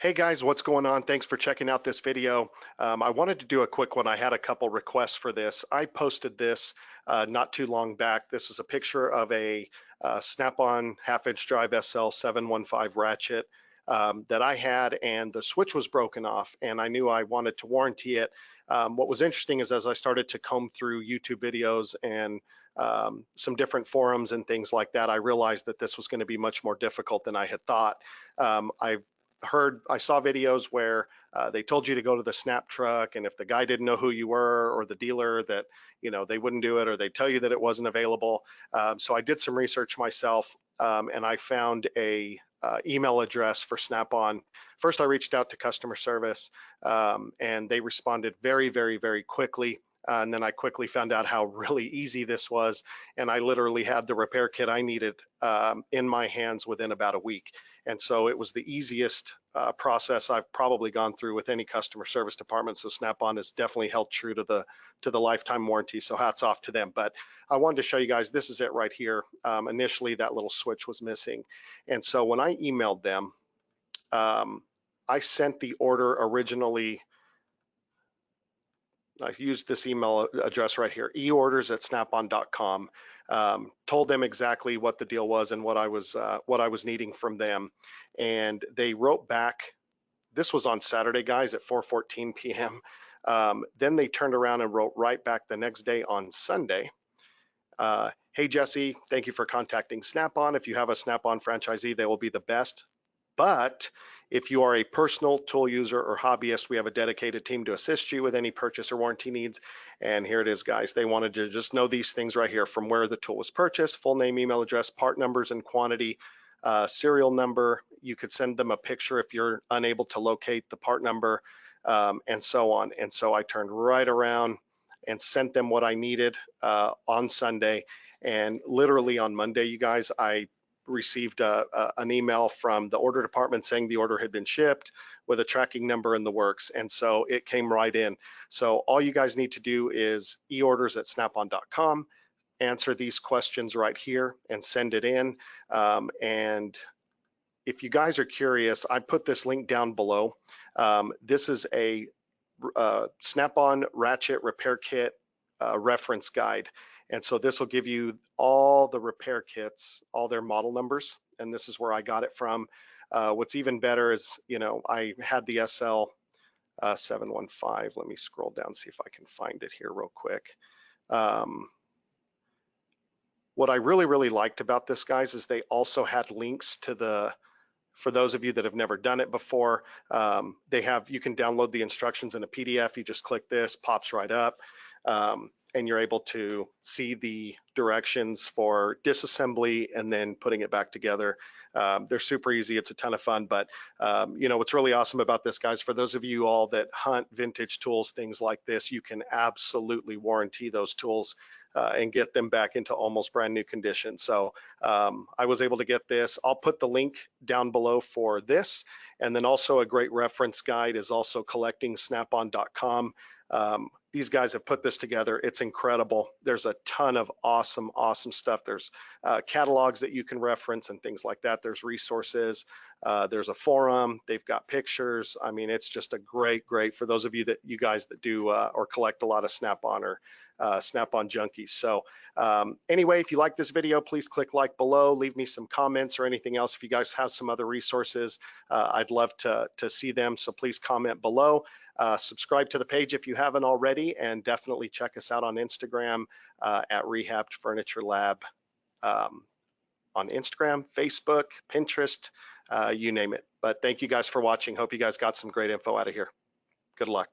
Hey guys, what's going on? Thanks for checking out this video. I wanted to do a quick one. I had a couple requests for this. I posted this not too long back. This is a picture of a Snap-on half-inch drive SL 715 ratchet that I had, and the switch was broken off, and I knew I wanted to warranty it. What was interesting is as I started to comb through YouTube videos and some different forums and things like that, I realized that this was going to be much more difficult than I had thought. I saw videos where they told you to go to the Snap truck, and if the guy didn't know who you were or the dealer, that they wouldn't do it, or they'd tell you that it wasn't available. So I did some research myself, and I found a email address for Snap-on. First, I reached out to customer service, and they responded very, very, very quickly. And then I quickly found out how really easy this was, and I literally had the repair kit I needed in my hands within about a week. And so it was the easiest process I've probably gone through with any customer service department. So Snap-on has definitely held true to the lifetime warranty. So hats off to them. But I wanted to show you guys, this is it right here. Initially, that little switch was missing, and so when I emailed them, I sent the order originally. I used this email address right here, eorders@snapon.com. Told them exactly what the deal was and what I was needing from them, and they wrote back. This was on Saturday, guys, at 4:14 p.m. Then they turned around and wrote right back the next day on Sunday. Hey Jesse, thank you for contacting Snap-on. If you have a Snap-on franchisee, they will be the best. But if you are a personal tool user or hobbyist, we have a dedicated team to assist you with any purchase or warranty needs. And here it is, guys. They wanted to just know these things right here: from where the tool was purchased, full name, email address, part numbers and quantity, serial number. You could send them a picture if you're unable to locate the part number, and so on. And so I turned right around and sent them what I needed on Sunday. And literally on Monday, you guys, I received an email from the order department saying the order had been shipped with a tracking number in the works, and so it came right in. So all you guys need to do is eorders@snapon.com, answer these questions right here and send it in. And if you guys are curious, I put this link down below. This is a Snap-on ratchet repair kit reference guide. And so this will give you all the repair kits, all their model numbers, and this is where I got it from. What's even better is, I had the SL 715. Let me scroll down, see if I can find it here real quick. What I really, really liked about this, guys, is they also had links to for those of you that have never done it before, you can download the instructions in a PDF. You just click this, pops right up. And you're able to see the directions for disassembly and then putting it back together. They're super easy. It's a ton of fun. But what's really awesome about this, guys, for those of you all that hunt vintage tools, things like this, you can absolutely warranty those tools and get them back into almost brand new condition. So I was able to get this. I'll put the link down below for this. And then also a great reference guide is also collectingsnapon.com. These guys have put this together. It's incredible. There's a ton of awesome stuff. There's catalogs that you can reference and things like that. There's resources. There's a forum. They've got pictures. I mean, it's just a great for those of you guys that do or collect a lot of Snap-on or Snap-on junkies. So anyway, if you like this video, please click like below. Leave me some comments or anything else. If you guys have some other resources, I'd love to see them. So please comment below. Subscribe to the page if you haven't already, and definitely check us out on Instagram at Rehabbed Furniture Lab, on Instagram, Facebook, Pinterest, you name it. But thank you guys for watching. Hope you guys got some great info out of here. Good luck.